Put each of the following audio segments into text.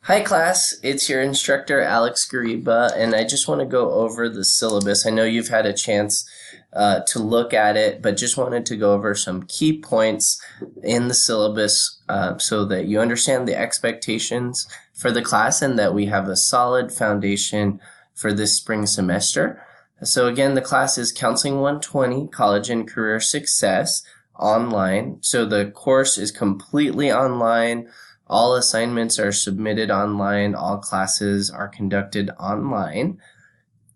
Hi class, it's your instructor Alex Gariba, and I just want to go over the syllabus. I know you've had a chance to look at it, but just wanted to go over some key points in the syllabus so that you understand the expectations for the class and that we have a solid foundation for this spring semester. So again, the class is Counseling 120, College and Career Success, online. So the course is completely online. All assignments are submitted online. All classes are conducted online.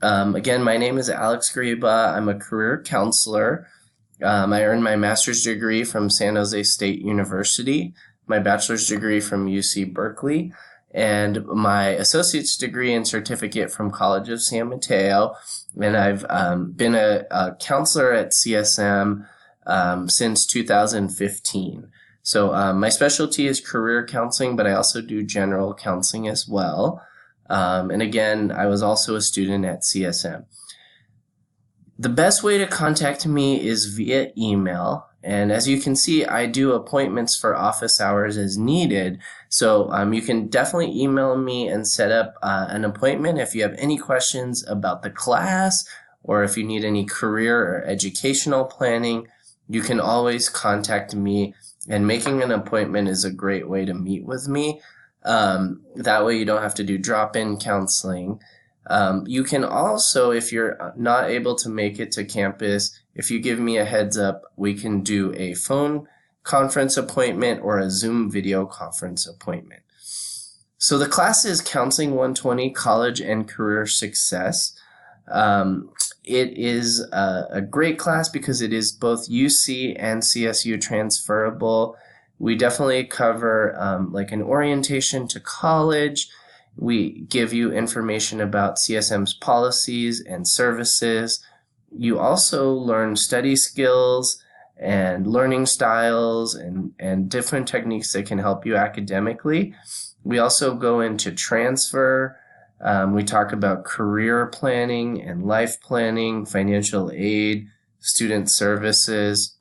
Again, my name is Alex Gariba. I'm a career counselor. I earned my master's degree from San Jose State University, my bachelor's degree from UC Berkeley, and my associate's degree and certificate from College of San Mateo. And I've been a counselor at CSM since 2015. So my specialty is career counseling, but I also do general counseling as well. And again, I was also a student at CSM. The best way to contact me is via email. And as you can see, I do appointments for office hours as needed. So you can definitely email me and set up an appointment if you have any questions about the class or if you need any career or educational planning. You can always contact me, and making an appointment is a great way to meet with me. That way you don't have to do drop-in counseling. You can also, if you're not able to make it to campus, if you give me a heads up, we can do a phone conference appointment or a Zoom video conference appointment. So the class is Counseling 120, College and Career Success. It is a great class because it is both UC and CSU transferable. We definitely cover like an orientation to college. We give you information about CSM's policies and services. You also learn study skills and learning styles and different techniques that can help you academically. We also go into transfer. We talk about career planning and life planning, financial aid, student services.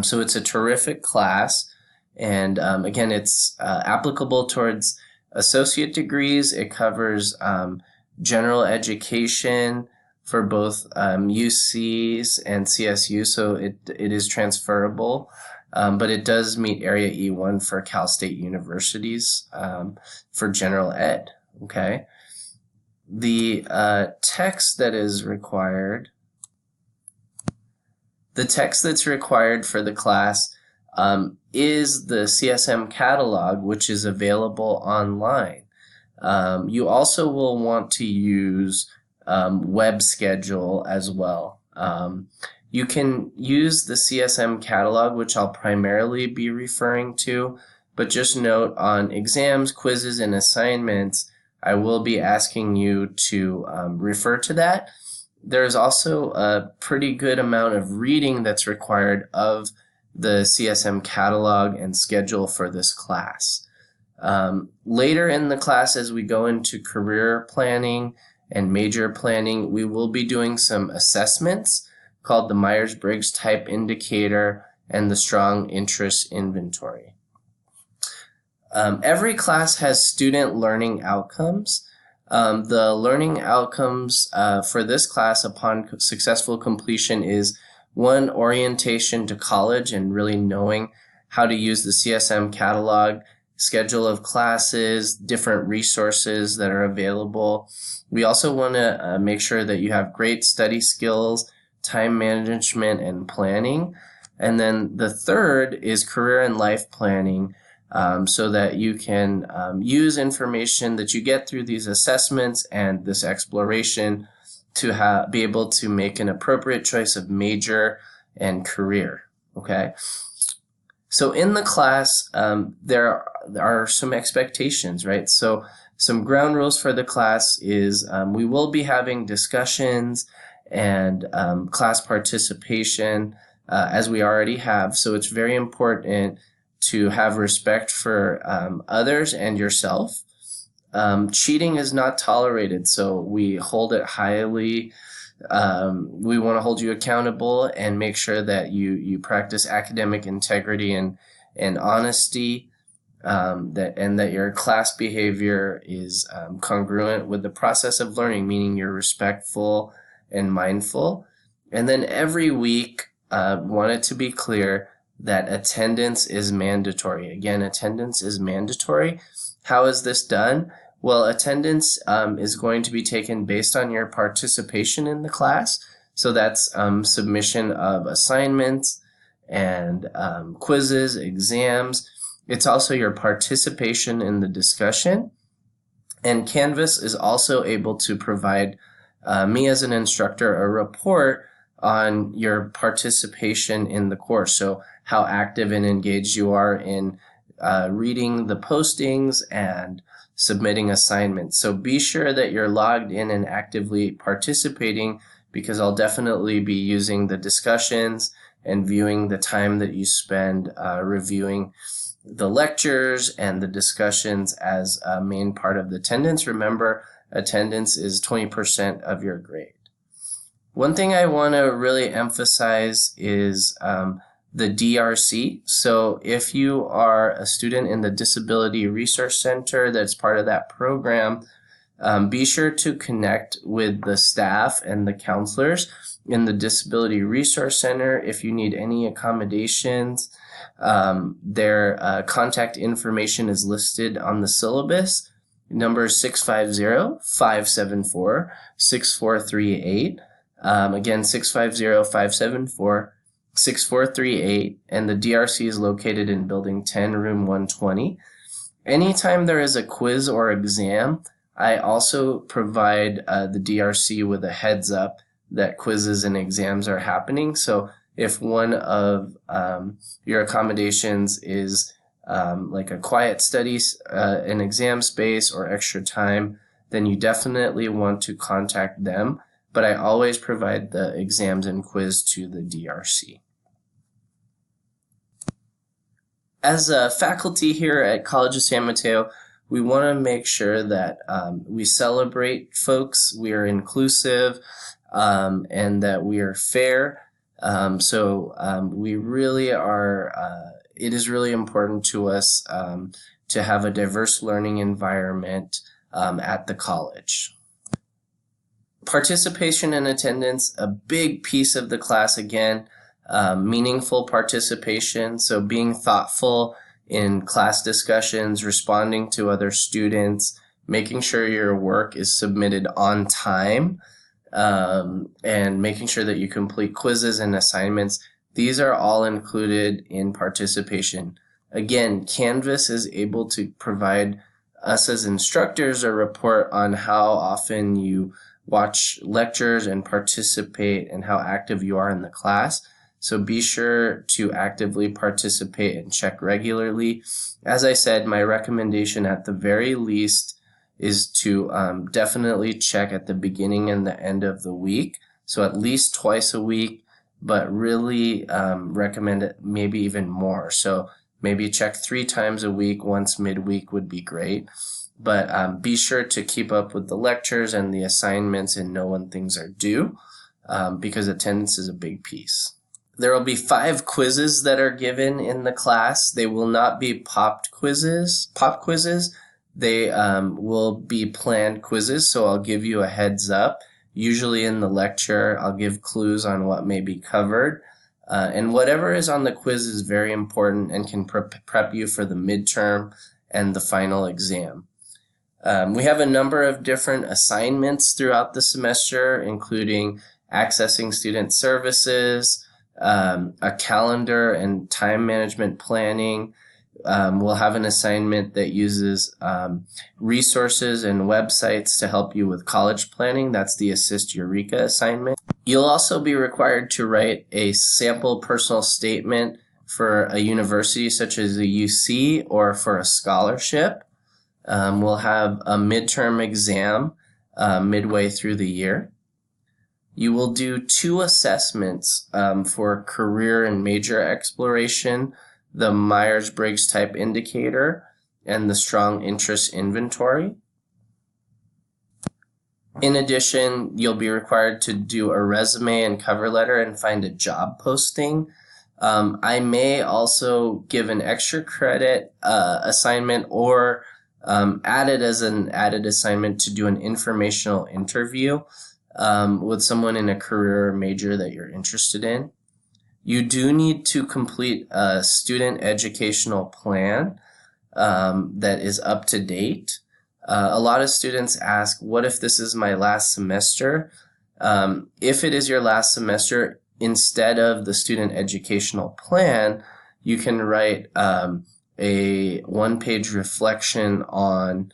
So it's a terrific class. And again, it's applicable towards associate degrees. It covers general education for both UCs and CSU, so it is transferable. But it does meet Area E1 for Cal State universities for general ed, okay? The text that's required for the class is the CSM catalog, which is available online. You also will want to use web schedule as well. You can use the CSM catalog, which I'll primarily be referring to, but just note on exams, quizzes, and assignments, I will be asking you to refer to that. There's also a pretty good amount of reading that's required of the CSM catalog and schedule for this class. Later in the class, as we go into career planning and major planning, we will be doing some assessments called the Myers-Briggs Type Indicator and the Strong Interest Inventory. Every class has student learning outcomes. The learning outcomes for this class upon successful completion is one, orientation to college and really knowing how to use the CSM catalog, schedule of classes, different resources that are available. We also want to make sure that you have great study skills, time management, and planning. And then the third is career and life planning, so that you can use information that you get through these assessments and this exploration to be able to make an appropriate choice of major and career, okay? So in the class, there are some expectations, right? So some ground rules for the class is we will be having discussions and class participation as we already have. So it's very important to have respect for others and yourself. Cheating is not tolerated, so we hold it highly. We want to hold you accountable and make sure that you practice academic integrity and honesty. that your class behavior is congruent with the process of learning, meaning you're respectful and mindful. And then every week, want it to be clear that attendance is mandatory. Again, attendance is mandatory. How is this done? Well, attendance is going to be taken based on your participation in the class. So that's submission of assignments and quizzes, exams. It's also your participation in the discussion. And Canvas is also able to provide me as an instructor a report on your participation in the course. So how active and engaged you are in reading the postings and submitting assignments. So be sure that you're logged in and actively participating, because I'll definitely be using the discussions and viewing the time that you spend reviewing the lectures and the discussions as a main part of the attendance. Remember, attendance is 20% of your grade. One thing I want to really emphasize is the DRC. So if you are a student in the Disability Resource Center that's part of that program, be sure to connect with the staff and the counselors in the Disability Resource Center if you need any accommodations. Their contact information is listed on the syllabus. Number is 650-574-6438. Again, 650-574-6438, and the DRC is located in Building 10, Room 120. Anytime there is a quiz or exam, I also provide the DRC with a heads up that quizzes and exams are happening. So if one of your accommodations is like a quiet study, an exam space, or extra time, then you definitely want to contact them. But I always provide the exams and quiz to the DRC. As a faculty here at College of San Mateo, we want to make sure that we celebrate folks, we are inclusive, and that we are fair. We really are, it is really important to us to have a diverse learning environment at the college. Participation and attendance, a big piece of the class again. Meaningful participation, so being thoughtful in class discussions, responding to other students, making sure your work is submitted on time, and making sure that you complete quizzes and assignments. These are all included in participation. Again, Canvas is able to provide us as instructors a report on how often you watch lectures and participate and how active you are in the class. So be sure to actively participate and check regularly. As I said, my recommendation at the very least is to definitely check at the beginning and the end of the week. So at least twice a week, but really recommend it maybe even more. So maybe check 3 times a week. Once midweek would be great. But be sure to keep up with the lectures and the assignments and know when things are due, because attendance is a big piece. There will be 5 quizzes that are given in the class. They will not be pop quizzes. They will be planned quizzes, so I'll give you a heads up. Usually in the lecture, I'll give clues on what may be covered. And whatever is on the quiz is very important and can prep you for the midterm and the final exam. We have a number of different assignments throughout the semester, including accessing student services, a calendar and time management planning. We'll have an assignment that uses resources and websites to help you with college planning. That's the Assist Eureka assignment. You'll also be required to write a sample personal statement for a university such as a UC or for a scholarship. We'll have a midterm exam midway through the year. You will do 2 assessments for career and major exploration, the Myers-Briggs type indicator, and the strong interest inventory. In addition, you'll be required to do a resume and cover letter and find a job posting. I may also give an extra credit assignment or add it as an added assignment to do an informational interview with someone in a career or major that you're interested in. You do need to complete a student educational plan that is up to date. A lot of students ask, what if this is my last semester? If it is your last semester, instead of the student educational plan, you can write a one-page reflection on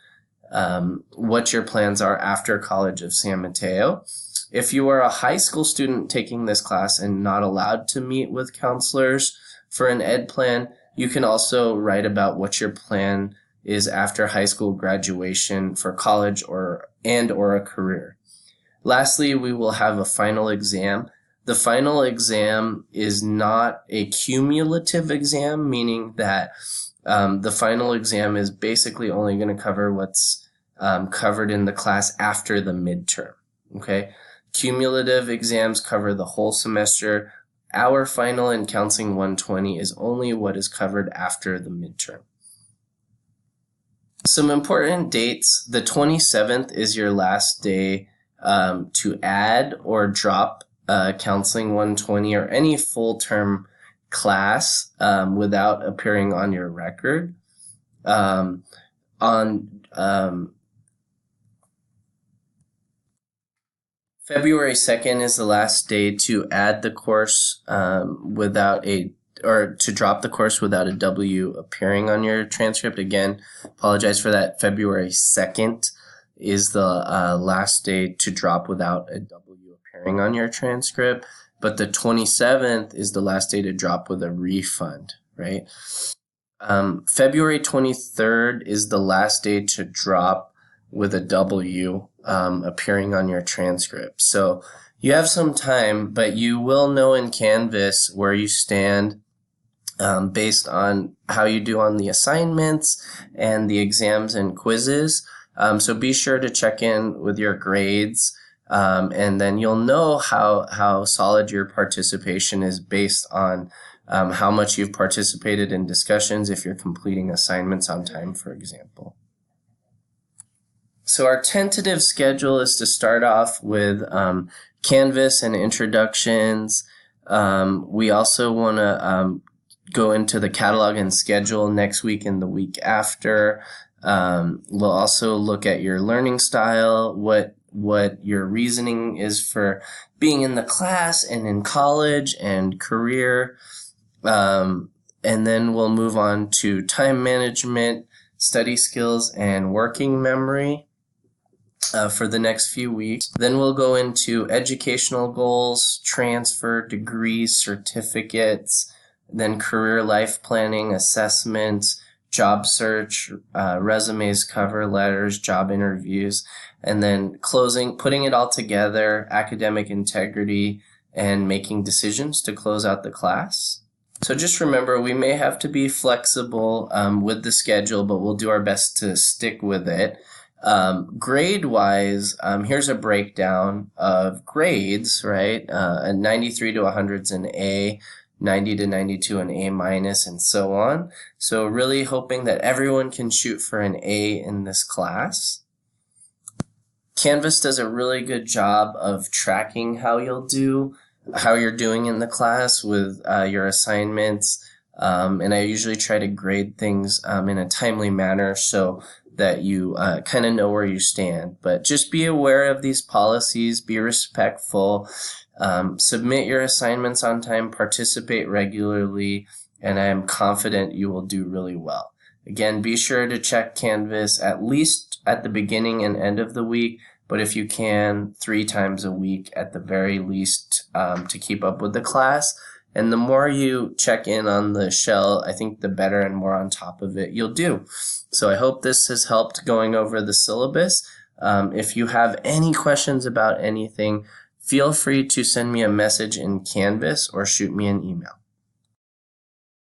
what your plans are after College of San Mateo. If you are a high school student taking this class and not allowed to meet with counselors for an ed plan, you can also write about what your plan is after high school graduation for college or a career. Lastly, we will have a final exam. The final exam is not a cumulative exam, meaning that the final exam is basically only going to cover what's covered in the class after the midterm. Okay? Cumulative exams cover the whole semester. Our final in Counseling 120 is only what is covered after the midterm. Some important dates. The 27th is your last day to add or drop Counseling 120 or any full-term class without appearing on your record. February 2nd is the last day to add the course to drop the course without a W appearing on your transcript. Again, apologize for that. February 2nd is the last day to drop without a W appearing on your transcript. But the 27th is the last day to drop with a refund, right? February 23rd is the last day to drop with a W appearing on your transcript. So you have some time, but you will know in Canvas where you stand based on how you do on the assignments and the exams and quizzes. So be sure to check in with your grades, and then you'll know how solid your participation is based on how much you've participated in discussions if you're completing assignments on time, for example. So our tentative schedule is to start off with Canvas and introductions. We also want to go into the catalog and schedule next week and the week after. We'll also look at your learning style, what your reasoning is for being in the class and in college and career. And then we'll move on to time management, study skills, and working memory for the next few weeks. Then we'll go into educational goals, transfer, degrees, certificates, then career life planning, assessments, job search, resumes, cover letters, job interviews, and then closing, putting it all together, academic integrity, and making decisions to close out the class. So just remember, we may have to be flexible with the schedule, but we'll do our best to stick with it. Grade-wise, here's a breakdown of grades, right? A 93 to 100's an A, 90 to 92 an A minus, and so on. So really hoping that everyone can shoot for an A in this class. Canvas does a really good job of tracking how you're doing in the class with your assignments. And I usually try to grade things in a timely manner so that you kind of know where you stand. But just be aware of these policies, be respectful, submit your assignments on time, participate regularly, and I am confident you will do really well. Again, be sure to check Canvas at least at the beginning and end of the week, but if you can, 3 times a week at the very least to keep up with the class. And the more you check in on the shell, I think the better and more on top of it you'll do. So I hope this has helped going over the syllabus. If you have any questions about anything, feel free to send me a message in Canvas or shoot me an email.